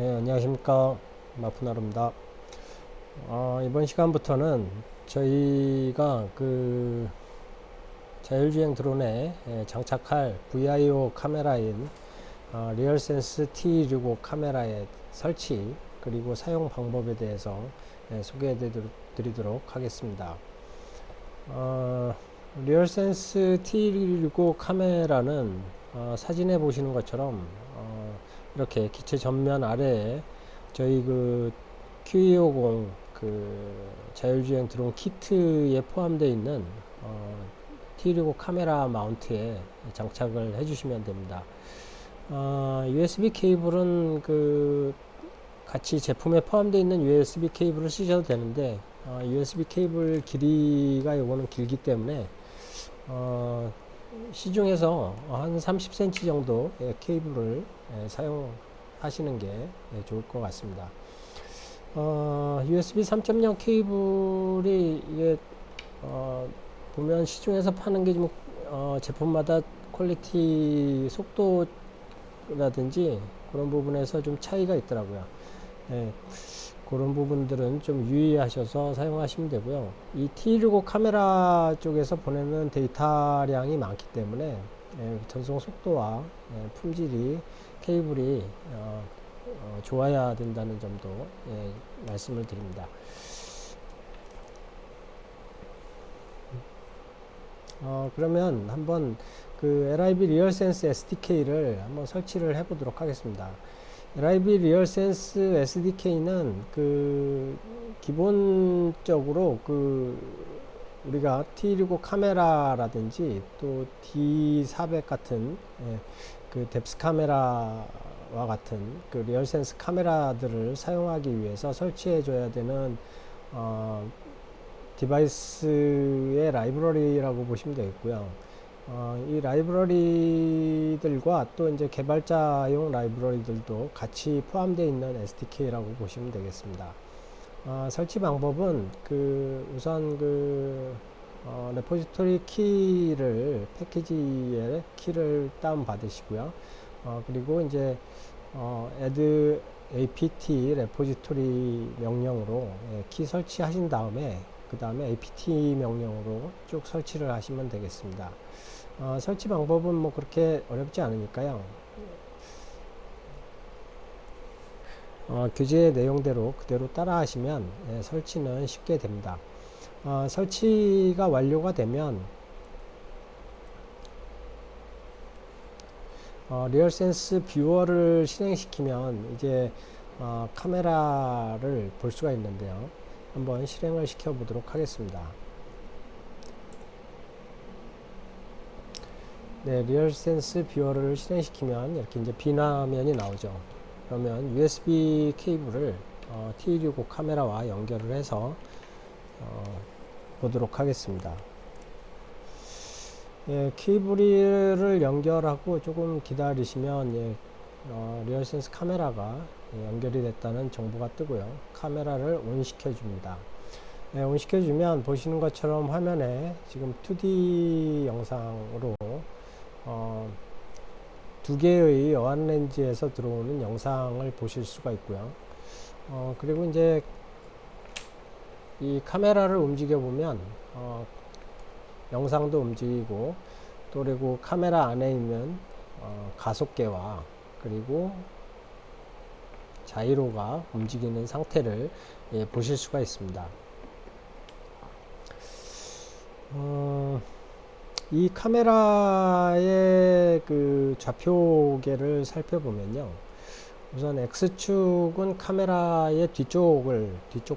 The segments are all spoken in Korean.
네, 안녕하십니까. 마푸나루입니다. 이번 시간부터는 저희가 그 자율주행 드론에 장착할 VIO 카메라인 리얼센스 T265 카메라의 설치 그리고 사용 방법에 대해서 소개해 드리도록 하겠습니다. 리얼센스 T265 카메라는 사진에 보시는 것처럼 이렇게 기체 전면 아래에 저희 그 QE50 그 자율주행 드론 키트에 포함되어 있는 T265 카메라 마운트에 장착을 해주시면 됩니다. USB 케이블은 그 같이 제품에 포함되어 있는 USB 케이블을 쓰셔도 되는데 USB 케이블 길이가 요거는 길기 때문에 시중에서 한 30cm 정도의 케이블을 사용하시는 게 좋을 것 같습니다. USB 3.0 케이블이 이게 보면 시중에서 파는 게 좀 제품마다 퀄리티 속도라든지 그런 부분에서 좀 차이가 있더라고요. 그런 부분들은 좀 유의하셔서 사용하시면 되고요. 이 T265 카메라 쪽에서 보내는 데이터량이 많기 때문에 전송 속도와 품질이 케이블이 좋아야 된다는 점도 말씀을 드립니다. 그러면 한번 그 LIB 리얼센스 SDK를 한번 설치를 해 보도록 하겠습니다. LIB 리얼센스 SDK는 그 기본적으로 그 우리가 T265 카메라라든지 또 D400 같은 그 뎁스 카메라와 같은 그 리얼센스 카메라들을 사용하기 위해서 설치해 줘야 되는 디바이스의 라이브러리라고 보시면 되겠고요. 이 라이브러리들과 또 이제 개발자용 라이브러리들도 같이 포함되어 있는 SDK라고 보시면 되겠습니다. 설치 방법은 그 우선 그 레포지토리 키를 패키지의 키를 다운 받으시고요. 그리고 이제 add apt 레포지토리 명령으로 키 설치하신 다음에 그 다음에 apt 명령으로 쭉 설치를 하시면 되겠습니다. 설치 방법은 뭐 그렇게 어렵지 않으니까요. 교재 내용대로 그대로 따라 하시면 설치는 쉽게 됩니다. 설치가 완료가 되면 리얼센스 뷰어를 실행시키면 이제 카메라를 볼 수가 있는데요. 한번 실행을 시켜 보도록 하겠습니다. 네, 리얼센스 뷰어를 실행시키면 이렇게 이제 비화면이 나오죠. 그러면 USB 케이블을 T265 카메라와 연결을 해서 보도록 하겠습니다. 케이블을 연결하고 조금 기다리시면 리얼센스 카메라가 연결이 됐다는 정보가 뜨고요. 카메라를 온 시켜줍니다. 온 시켜주면 보시는 것처럼 화면에 지금 2D 영상으로 두 개의 어안 렌즈에서 들어오는 영상을 보실 수가 있고요. 그리고 이제 이 카메라를 움직여 보면 영상도 움직이고 또 그리고 카메라 안에 있는 가속계와 그리고 자이로가 움직이는 상태를 보실 수가 있습니다. 이 카메라의 그 좌표계를 살펴보면요. 우선 X축은 카메라의 뒤쪽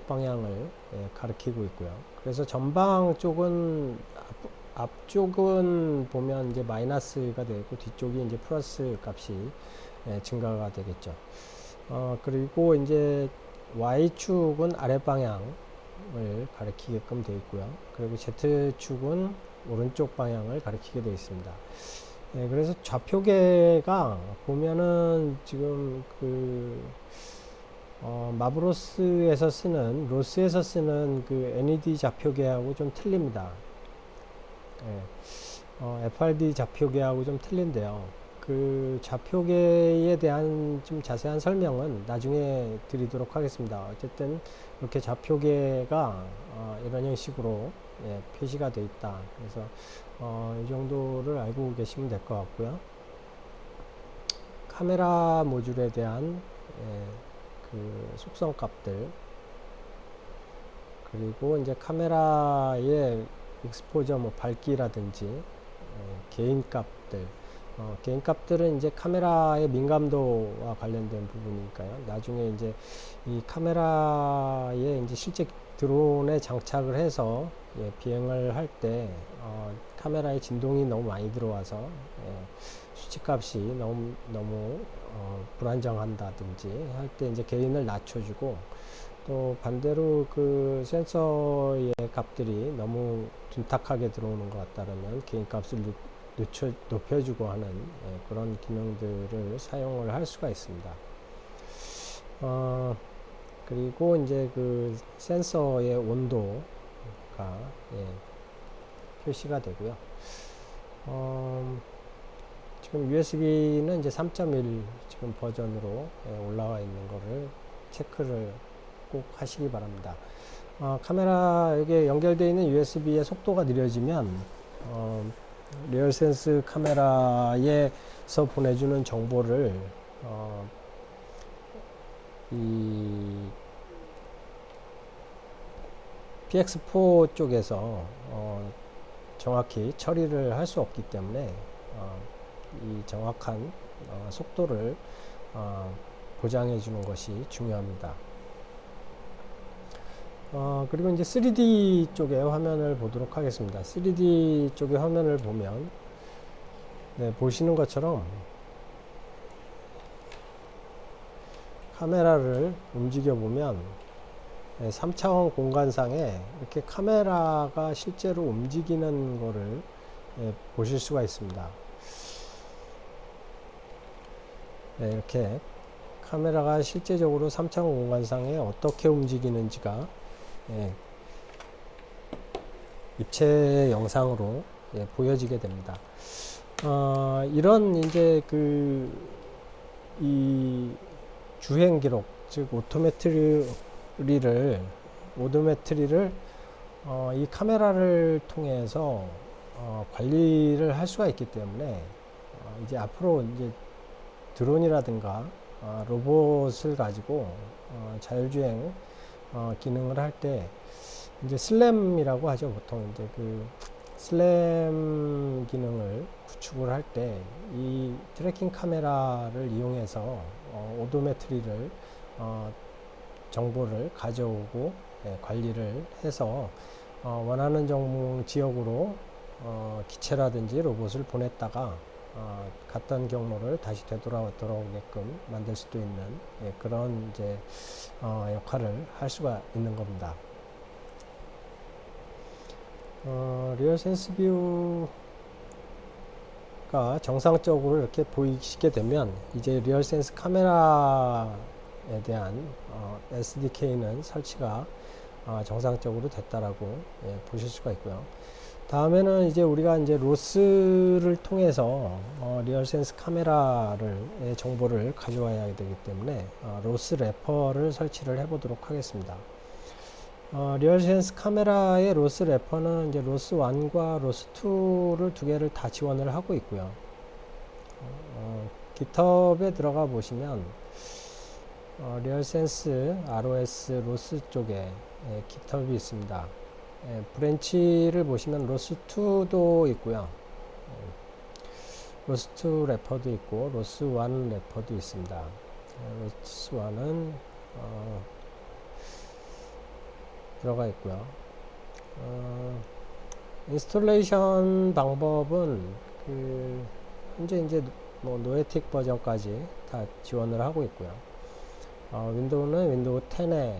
방향을 가리키고 있고요. 그래서 전방 쪽은 앞쪽은 보면 이제 마이너스가 되고 뒤쪽이 이제 플러스 값이 증가가 되겠죠. 그리고 이제 Y축은 아래 방향을 가리키게끔 되어 있고요. 그리고 Z축은 오른쪽 방향을 가리키게 되어 있습니다. 그래서 좌표계가 보면은 지금 그 마브로스에서 쓰는 로스에서 쓰는 그 NED 좌표계하고 좀 틀립니다. FRD 좌표계하고 좀 틀린데요. 그 좌표계에 대한 좀 자세한 설명은 나중에 드리도록 하겠습니다. 어쨌든 이렇게 좌표계가 이런 형식으로 표시가 되어 있다. 그래서 이 정도를 알고 계시면 될 것 같고요. 카메라 모듈에 대한 그 속성 값들, 그리고 이제 카메라의 익스포저 뭐 밝기라든지 개인 값들, 개인 값들은 이제 카메라의 민감도와 관련된 부분이니까요. 나중에 이제 이 카메라에 이제 실제 드론에 장착을 해서 비행을 할 때 카메라에 진동이 너무 많이 들어와서 수치값이 너무 불안정한다든지 할 때 이제 게인을 낮춰주고, 또 반대로 그 센서의 값들이 너무 둔탁하게 들어오는 것 같다면 개인 값을 높여주고 하는 그런 기능들을 사용을 할 수가 있습니다. 그리고 이제 그 센서의 온도가 표시가 되고요. 지금 USB는 이제 3.1 지금 버전으로 올라와 있는 거를 체크를 꼭 하시기 바랍니다. 카메라에게 연결되어 있는 USB의 속도가 느려지면 리얼센스 카메라에서 보내주는 정보를 이 PX4 쪽에서 정확히 처리를 할 수 없기 때문에 이 정확한 속도를 보장해 주는 것이 중요합니다. 그리고 이제 3D 쪽의 화면을 보도록 하겠습니다. 3D 쪽의 화면을 보면 보시는 것처럼 카메라를 움직여 보면 3차원 공간상에 이렇게 카메라가 실제로 움직이는 거를 보실 수가 있습니다. 이렇게 카메라가 실제적으로 3차원 공간상에 어떻게 움직이는지가 입체 영상으로 보여지게 됩니다. 이런 이제 이 주행 기록, 즉 오도메트리를 이 카메라를 통해서 관리를 할 수가 있기 때문에 이제 앞으로 이제 드론이라든가 로봇을 가지고 자율주행 기능을 할 때 이제 슬램이라고 하죠. 보통 이제 그 슬램 기능을 구축을 할 때 이 트래킹 카메라를 이용해서 오도메트리를 정보를 가져오고 관리를 해서 원하는 지역으로 기체라든지 로봇을 보냈다가 갔던 경로를 다시 되돌아오게끔 만들 수도 있는 그런 이제 역할을 할 수가 있는 겁니다. 리얼센스 뷰가 정상적으로 이렇게 보이시게 되면 이제 리얼센스 카메라에 대한 SDK는 설치가 정상적으로 됐다라고 보실 수가 있고요. 다음에는 이제 우리가 이제 로스를 통해서 리얼센스 카메라를 정보를 가져와야 되기 때문에 로스 래퍼를 설치를 해 보도록 하겠습니다. 리얼센스 카메라의 로스 래퍼는 이제 로스 1과 로스 2를 두 개를 다 지원을 하고 있고요. GitHub에 들어가 보시면 리얼센스 ROS 로스 쪽에 GitHub이 있습니다. 브랜치를 보시면 로스2도 있고요. 로스2 래퍼도 있고 로스1 래퍼도 있습니다. 로스1은 들어가 있고요. 인스톨레이션 방법은 현재 이제 뭐 노에틱 버전까지 다 지원을 하고 있고요. 윈도우는 윈도우 10의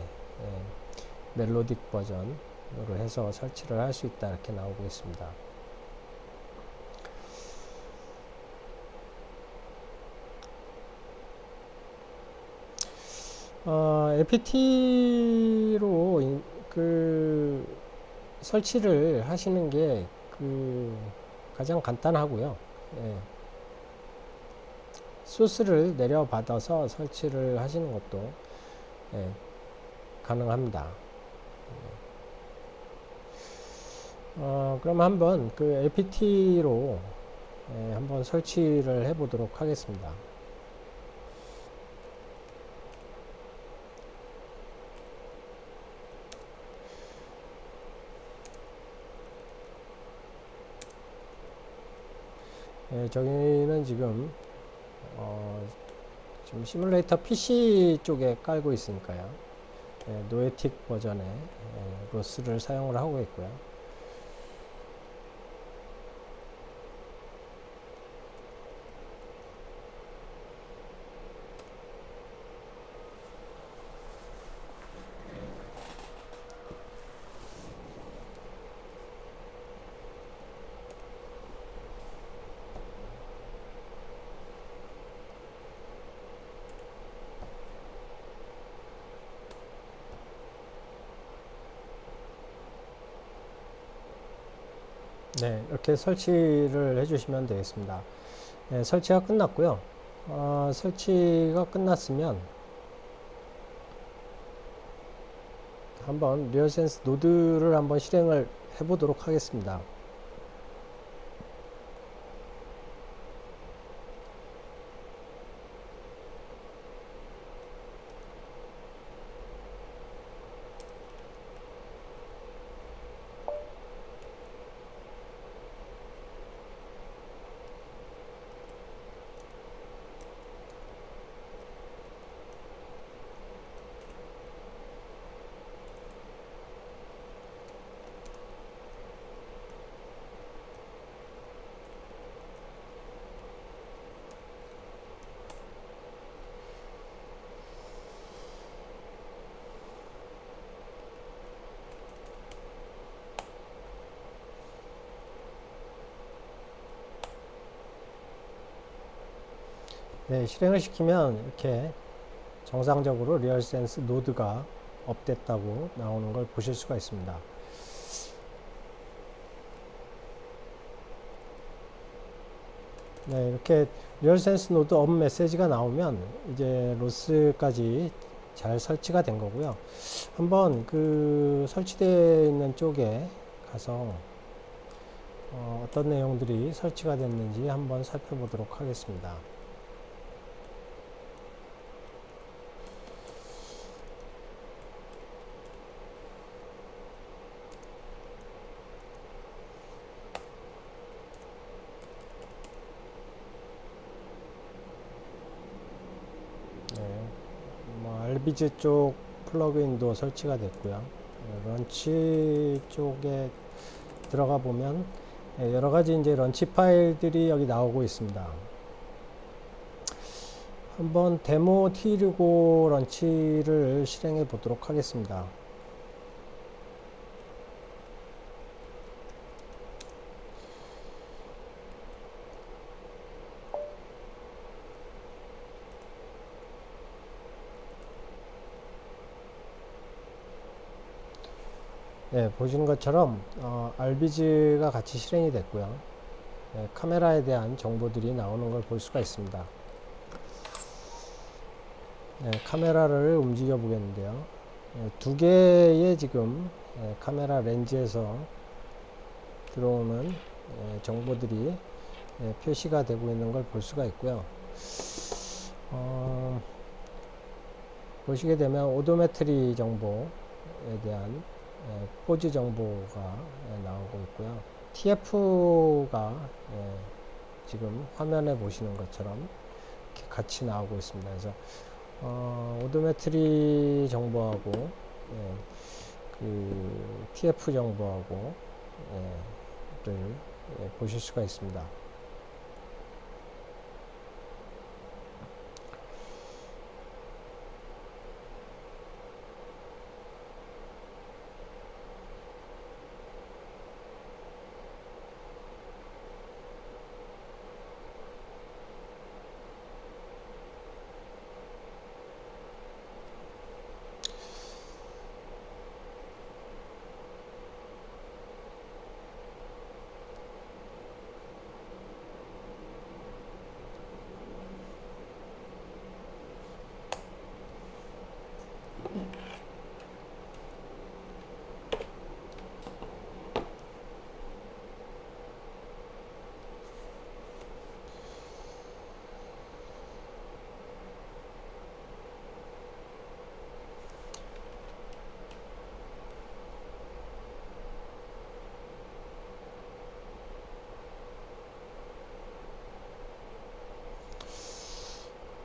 멜로딕 버전으로 해서 설치를 할 수 있다 이렇게 나오고 있습니다. LPT로 설치를 하시는 게 가장 간단하고요. 소스를 내려받아서 설치를 하시는 것도 예, 가능합니다. 그럼 한번 그 LPT로 한번 설치를 해 보도록 하겠습니다. 저기는 지금 시뮬레이터 PC 쪽에 깔고 있으니까요. 노에틱 버전의 로스를 사용을 하고 있고요. 네, 이렇게 설치를 해주시면 되겠습니다. 설치가 끝났고요. 설치가 끝났으면 한번 리얼센스 노드를 한번 실행을 해 보도록 하겠습니다. 네, 실행을 시키면 이렇게 정상적으로 리얼센스 노드가 업됐다고 나오는 걸 보실 수가 있습니다. 네, 이렇게 리얼센스 노드 업 메시지가 나오면 이제 로스까지 잘 설치가 된 거고요. 한번 그 설치되어 있는 쪽에 가서 어떤 내용들이 설치가 됐는지 한번 살펴보도록 하겠습니다. 알비즈 쪽 플러그인도 설치가 됐고요. 런치 쪽에 들어가 보면 여러 가지 이제 런치 파일들이 여기 나오고 있습니다. 한번 데모 T65 런치를 실행해 보도록 하겠습니다. 네, 보시는 것처럼 알비즈가 같이 실행이 됐고요. 카메라에 대한 정보들이 나오는 걸 볼 수가 있습니다. 카메라를 움직여 보겠는데요. 두 개의 지금 카메라 렌즈에서 들어오는 정보들이 표시가 되고 있는 걸 볼 수가 있고요. 보시게 되면 오도메트리 정보에 대한 포즈 정보가 나오고 있고요. TF가 지금 화면에 보시는 것처럼 이렇게 같이 나오고 있습니다. 그래서 오도메트리 정보하고 그 TF 정보하고 를 보실 수가 있습니다.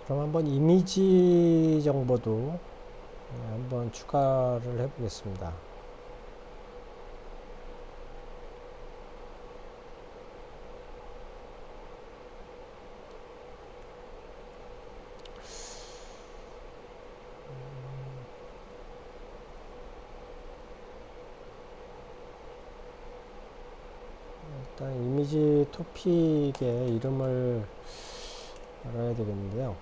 그럼 한번 이미지 정보도 한번 추가를 해 보겠습니다. 일단 이미지 토픽의 이름을 알아야 되겠는데요.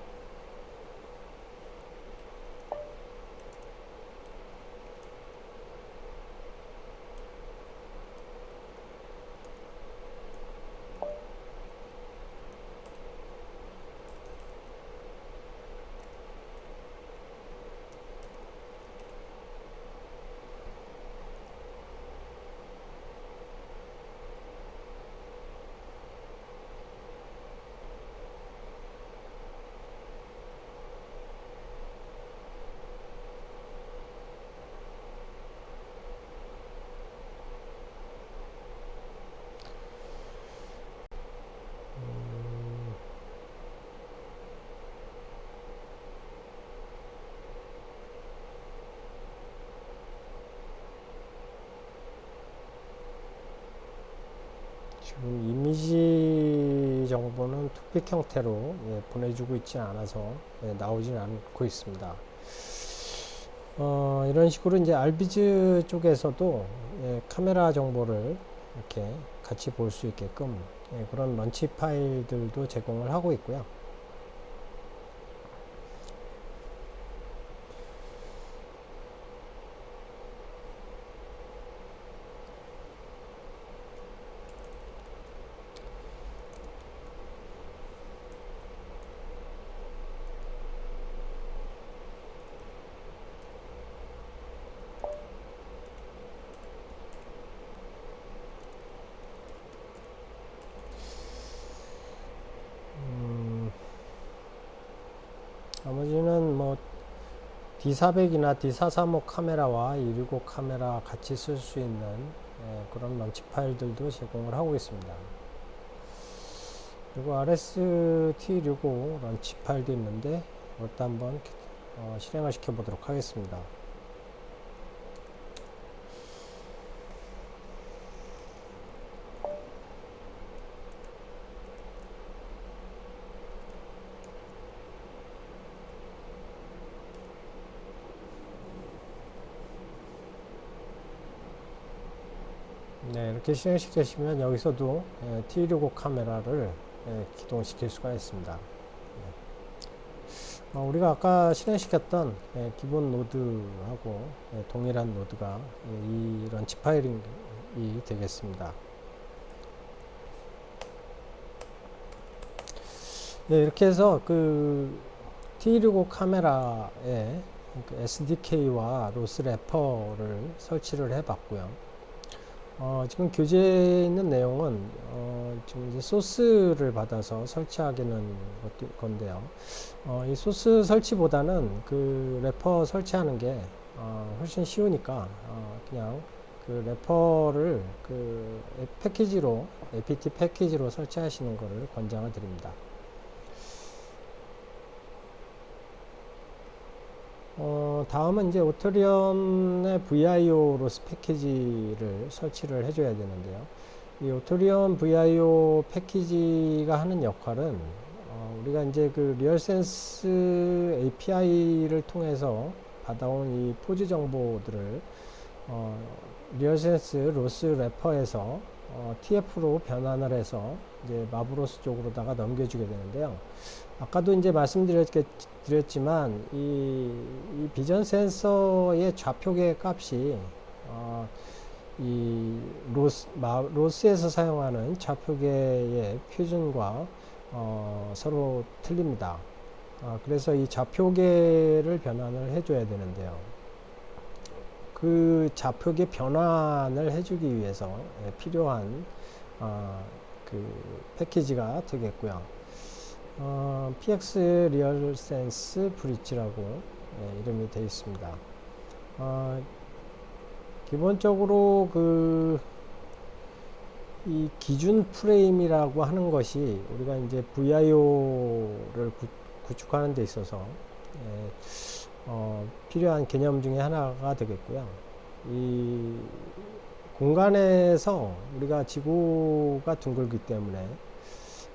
지금 이미지 정보는 토픽 형태로 보내주고 있지 않아서 나오진 않고 있습니다. 이런 식으로 이제 알비즈 쪽에서도 카메라 정보를 이렇게 같이 볼 수 있게끔 그런 런치 파일들도 제공을 하고 있고요. 나머지는 뭐 D400이나 D435 카메라와 265 카메라 같이 쓸 수 있는 그런 런치 파일들도 제공을 하고 있습니다. 그리고 RST65 런치 파일도 있는데 이것도 한번 실행을 시켜 보도록 하겠습니다. 네, 이렇게 실행시키시면 여기서도 T165 카메라를 기동시킬 수가 있습니다. 우리가 아까 실행시켰던 기본 노드하고 동일한 노드가 이 런치 파일이 되겠습니다. 네, 이렇게 해서 그 T165 카메라에 그 SDK와 로스 래퍼를 설치를 해 봤고요. 지금 교재에 있는 내용은 지금 이제 소스를 받아서 설치하기는 건데요. 이 소스 설치보다는 그 래퍼 설치하는 게 훨씬 쉬우니까 그냥 그 래퍼를 그 패키지로 apt 패키지로 설치하시는 것을 권장을 드립니다. 다음은 이제 오토리언의 VIO 로스 패키지를 설치를 해줘야 되는데요. 이 오토리언 VIO 패키지가 하는 역할은 우리가 이제 그 리얼센스 API를 통해서 받아온 이 포즈 정보들을 리얼센스 로스 래퍼에서 TF로 변환을 해서 이제 마브로스 쪽으로다가 넘겨주게 되는데요. 아까도 이제 말씀드렸지만 이 비전 센서의 좌표계 값이 이 로스에서 사용하는 좌표계의 표준과 서로 틀립니다. 그래서 이 좌표계를 변환을 해줘야 되는데요. 그 좌표계 변환을 해주기 위해서 필요한 그 패키지가 되겠고요. PX 리얼센스 브릿지라고 이름이 되어 있습니다. 기본적으로 이 기준 프레임이라고 하는 것이 우리가 이제 VIO를 구축하는 데 있어서 필요한 개념 중에 하나가 되겠고요. 이 공간에서 우리가 지구가 둥글기 때문에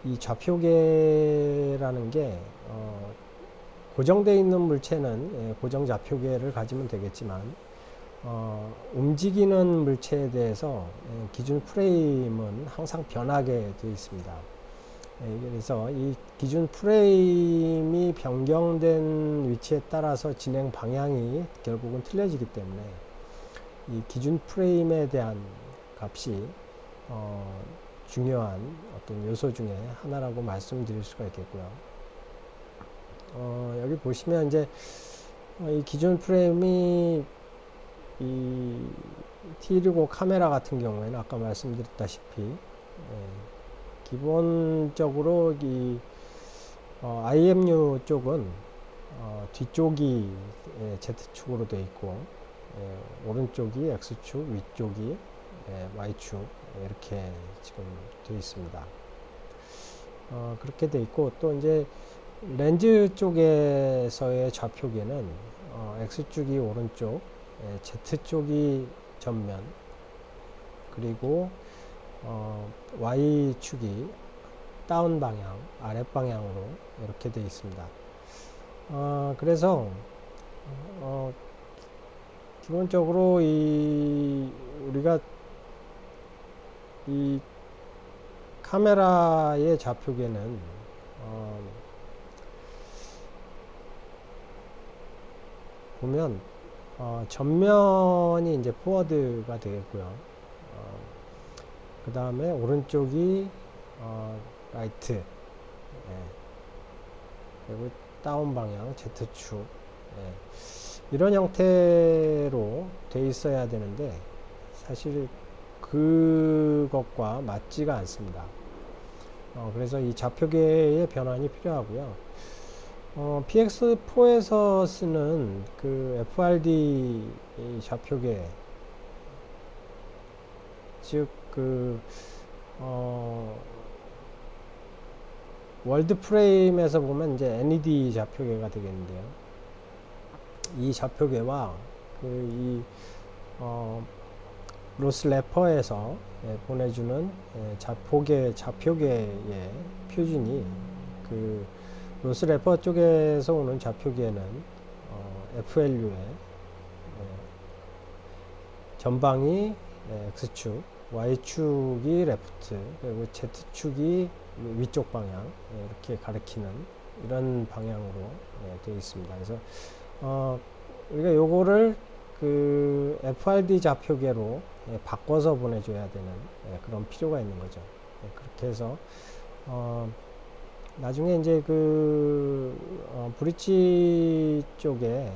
이 좌표계라는 게 고정되어 있는 물체는 고정 좌표계를 가지면 되겠지만 움직이는 물체에 대해서 기준 프레임은 항상 변하게 되어 있습니다. 그래서 이 기준 프레임이 변경된 위치에 따라서 진행 방향이 결국은 틀려지기 때문에 이 기준 프레임에 대한 값이 중요한 어떤 요소 중에 하나라고 말씀드릴 수가 있겠고요. 여기 보시면 이제 이 기준 프레임이 이 T165 카메라 같은 경우에는 아까 말씀드렸다시피 기본적으로 이 IMU 쪽은 뒤쪽이 Z축으로 되어 있고 오른쪽이 X축, 위쪽이 Y축 이렇게 지금 되어 있습니다. 그렇게 되어 있고 또 이제 렌즈 쪽에서의 좌표계는 X축이 오른쪽, Z축이 전면, 그리고 Y축이 다운 방향, 아랫 방향으로 이렇게 되어 있습니다. 그래서 기본적으로 우리가 이 카메라의 좌표계는 보면 전면이 이제 포워드가 되겠고요. 그 다음에 오른쪽이 라이트, 그리고 다운 방향 Z축, 이런 형태로 돼 있어야 되는데 사실 그것과 맞지가 않습니다. 그래서 이 좌표계의 변환이 필요하고요. PX4에서 쓰는 그 FRD 좌표계, 즉 월드 프레임에서 보면 이제 NED 좌표계가 되겠는데요. 이 좌표계와 로스 래퍼에서 보내주는 좌표계의 표준이 로스 래퍼 쪽에서 오는 좌표계는 FLU에 전방이 X축, Y축이 레프트, 그리고 Z축이 위쪽 방향 이렇게 가리키는 이런 방향으로 되어 있습니다. 그래서 우리가 요거를 FRD 좌표계로 바꿔서 보내줘야 되는 그런 필요가 있는 거죠. 그렇게 해서 나중에 이제 브릿지 쪽에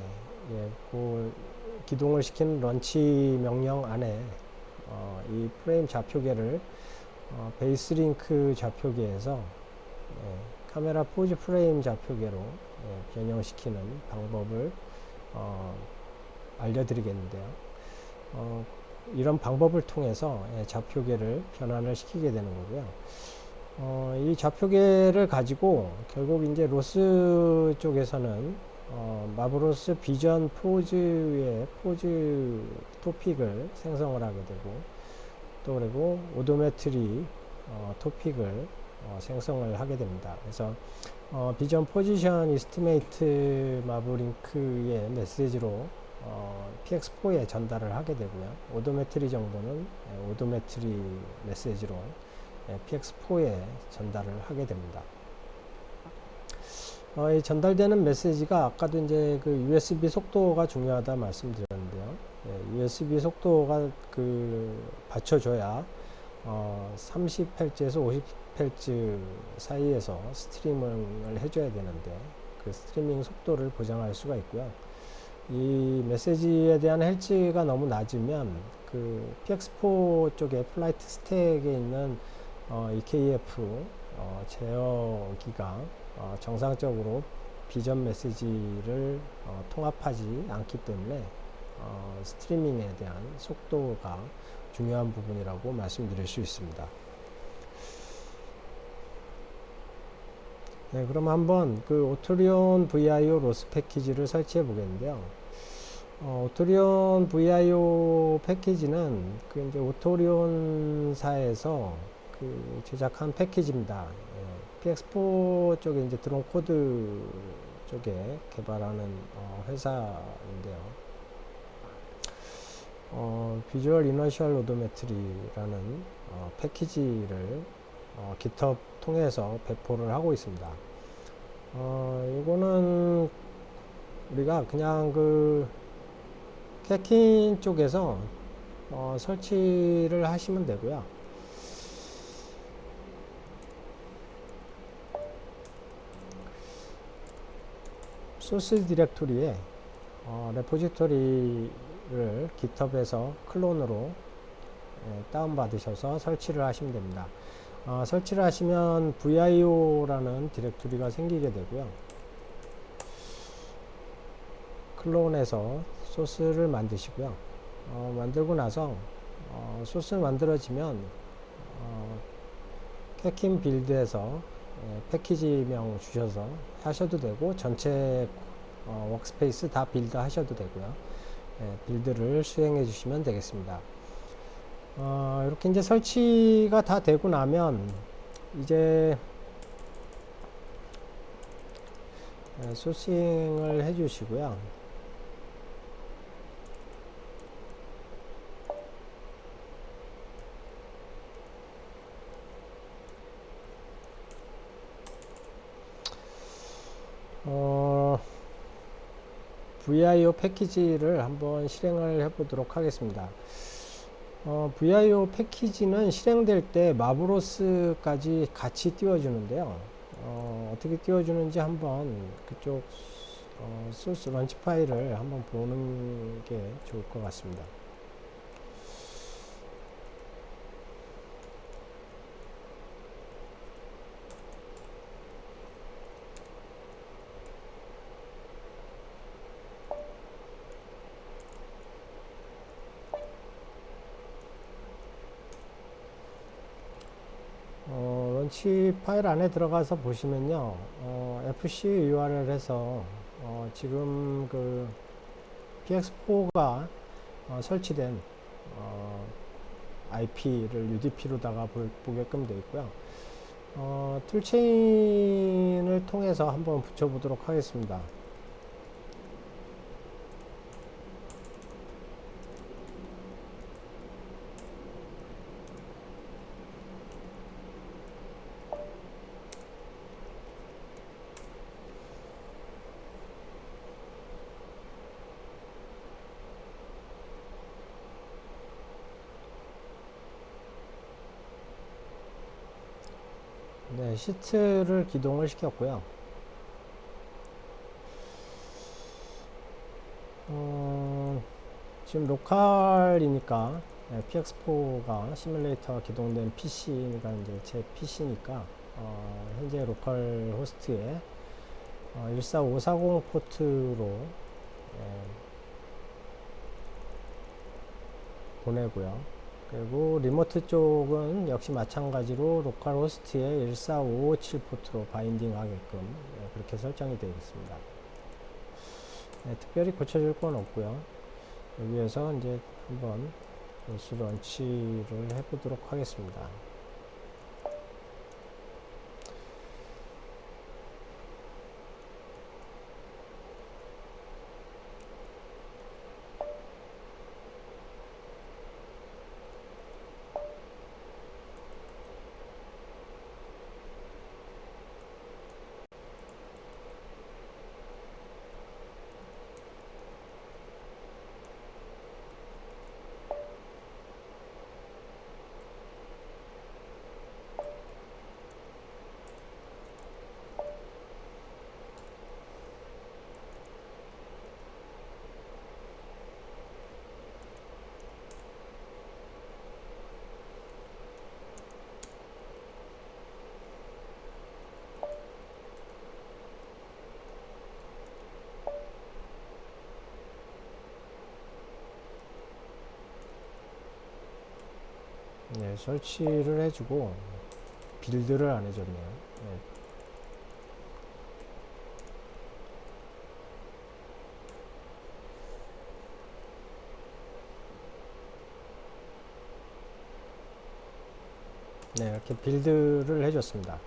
기동을 시키는 런치 명령 안에 이 프레임 좌표계를 베이스링크 좌표계에서 카메라 포즈 프레임 좌표계로 변형시키는 방법을 알려드리겠는데요. 이런 방법을 통해서 좌표계를 변환을 시키게 되는 거고요. 이 좌표계를 가지고 결국 이제 로스 쪽에서는 마브로스 비전 포즈의 포즈 토픽을 생성을 하게 되고 또 그리고 오도메트리 토픽을 생성을 하게 됩니다. 그래서 비전 포지션 이스티메이트 마브링크의 메시지로 PX4에 전달을 하게 되고요. 오도메트리 정보는 오도메트리 메시지로 PX4에 전달을 하게 됩니다. 이 전달되는 메시지가 아까도 이제 USB 속도가 중요하다 말씀드렸는데요. USB 속도가 받쳐줘야 30Hz에서 50Hz 사이에서 스트리밍을 해줘야 되는데 그 스트리밍 속도를 보장할 수가 있고요. 이 메시지에 대한 헬지가 너무 낮으면 그 PX4 쪽에 플라이트 스택에 있는 EKF 제어기가 정상적으로 비전 메시지를 통합하지 않기 때문에 스트리밍에 대한 속도가 중요한 부분이라고 말씀드릴 수 있습니다. 네, 그럼 한번 그 오토리온 VIO 로스 패키지를 설치해 보겠는데요. 오토리온 VIO 패키지는 그 이제 오토리온사에서 그 제작한 패키지입니다. PX4 쪽에 이제 드론 코드 쪽에 개발하는 회사인데요. 비주얼 이너셜 오도메트리라는 패키지를 GitHub 통해서 배포를 하고 있습니다. 이거는 우리가 그냥 그 캐킨 쪽에서 설치를 하시면 되고요. 소스 디렉토리에 레포지토리를 GitHub에서 클론으로 다운받으셔서 설치를 하시면 됩니다. 설치를 하시면 VIO라는 디렉토리가 생기게 되고요. 클론에서 소스를 만드시고요. 만들고 나서 소스 만들어지면 캐킨 빌드에서 패키지명 주셔서 하셔도 되고 전체 워크스페이스 다 빌드 하셔도 되고요. 빌드를 수행해 주시면 되겠습니다. 이렇게 이제 설치가 다 되고 나면 이제 소싱을 해 주시고요. VIO 패키지를 한번 실행을 해 보도록 하겠습니다. VIO 패키지는 실행될 때 마브로스까지 같이 띄워주는데요. 어떻게 띄워주는지 한번 그쪽 소스 런치 파일을 한번 보는 게 좋을 것 같습니다. 런치 파일 안에 들어가서 보시면요, FC URL에서 지금 그 PX4가 설치된 IP를 UDP로다가 보게끔 되어 있고요. 툴체인을 통해서 한번 붙여보도록 하겠습니다. 네, 시트를 기동을 시켰고요. 지금 로컬이니까 PX4가 시뮬레이터가 기동된 PC가 이제 제 PC니까 현재 로컬 호스트에 14540 포트로 보내고요. 그리고 리모트 쪽은 역시 마찬가지로 로컬 호스트에 14557 포트로 바인딩 하게끔 그렇게 설정이 되어 있습니다. 특별히 고쳐줄 건 없고요. 여기에서 이제 한번 로스 런치를 해보도록 하겠습니다. 네, 설치를 해주고 빌드를 안 해줬네요. 네. 네, 이렇게 빌드를 해줬습니다.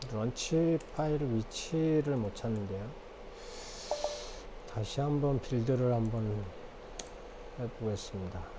런치 파일 위치를 못 찾는데요. 다시 한번 빌드를 한번 해보겠습니다.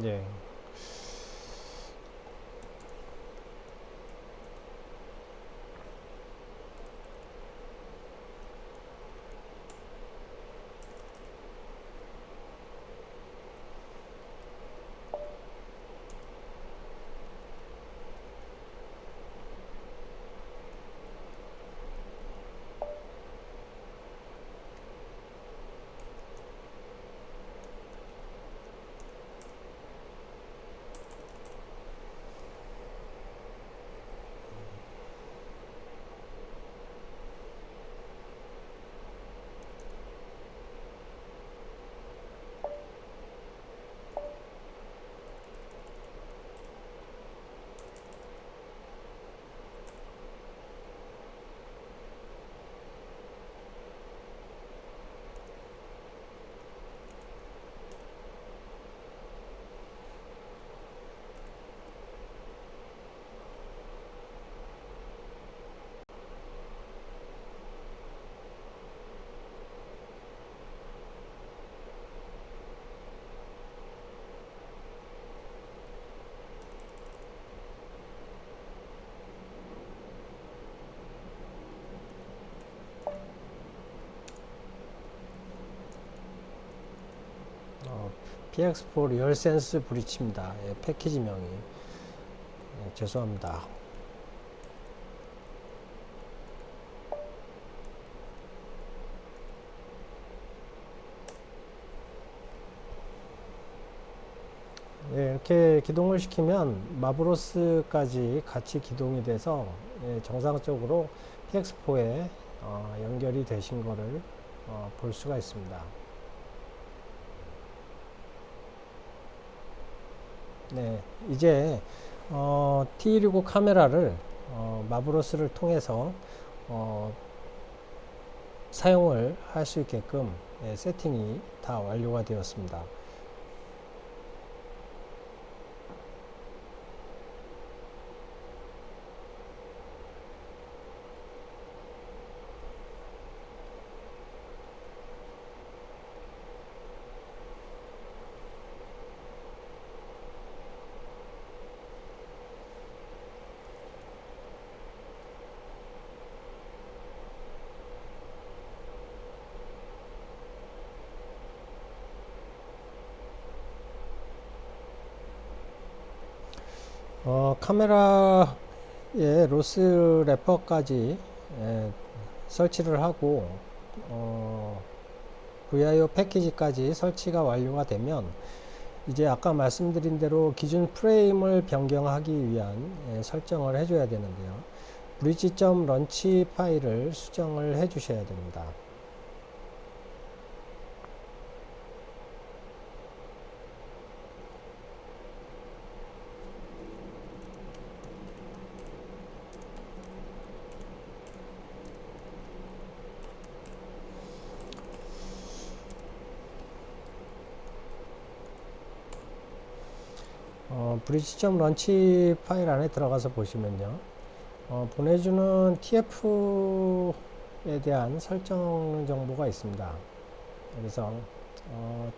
네. PX4 리얼센스 브리치입니다. 예, 패키지명이. 예, 죄송합니다. 예, 이렇게 기동을 시키면 마브로스까지 같이 기동이 돼서 예, 정상적으로 PX4에 연결이 되신 거를 볼 수가 있습니다. 네, 이제 T169 카메라를 마브로스를 통해서 사용을 할 수 있게끔 예, 세팅이 다 완료가 되었습니다. 카메라에 로스 래퍼까지 설치를 하고 VIO 패키지까지 설치가 완료가 되면 이제 아까 말씀드린 대로 기준 프레임을 변경하기 위한 설정을 해줘야 되는데요. bridge.launch 파일을 수정을 해 주셔야 됩니다. bridge.launch 파일 안에 들어가서 보시면요. 보내주는 TF에 대한 설정 정보가 있습니다. 그래서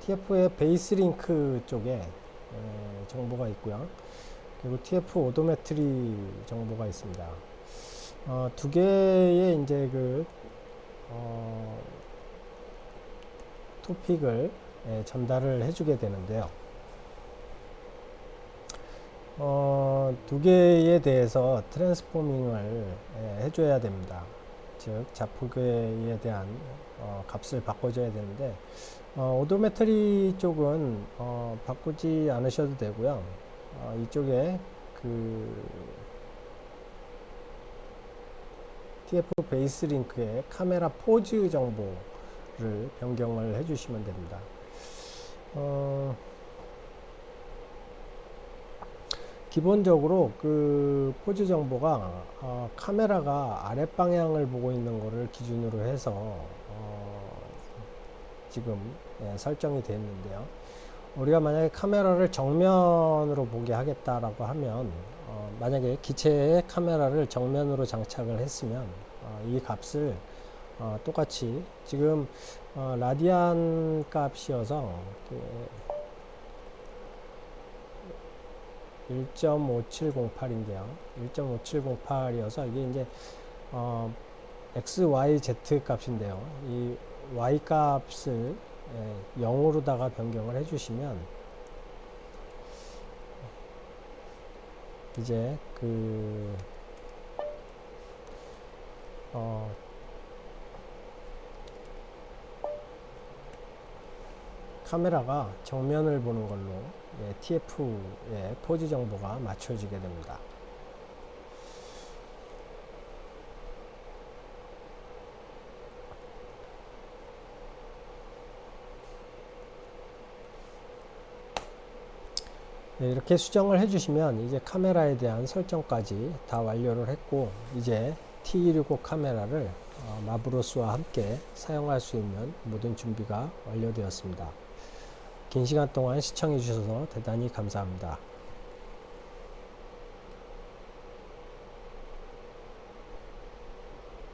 TF의 베이스 링크 쪽에 정보가 있고요. 그리고 TF 오도메트리 정보가 있습니다. 두 개의 이제 그 토픽을 전달을 해주게 되는데요. 두 개에 대해서 트랜스포밍을 해줘야 됩니다. 즉 자폭에 대한 값을 바꿔줘야 되는데 오도메트리 쪽은 바꾸지 않으셔도 되고요. 이쪽에 그 TF 베이스 링크에 카메라 포즈 정보를 변경을 해주시면 됩니다. 기본적으로 그 포즈 정보가 카메라가 아랫 방향을 보고 있는 것을 기준으로 해서 지금 설정이 되어 있는데요. 우리가 만약에 카메라를 정면으로 보게 하겠다라고 하면 만약에 기체의 카메라를 정면으로 장착을 했으면 이 값을 똑같이 지금 라디안 값이어서 1.5708인데요. 1.5708이어서 이게 이제 x, y, z 값인데요. 이 y 값을 0으로다가 변경을 해주시면 이제 그 카메라가 정면을 보는 걸로 TF의 포즈 정보가 맞춰지게 됩니다. 이렇게 수정을 해주시면 이제 카메라에 대한 설정까지 다 완료를 했고 이제 T265 카메라를 마브로스와 함께 사용할 수 있는 모든 준비가 완료되었습니다. 긴 시간 동안 시청해 주셔서 대단히 감사합니다.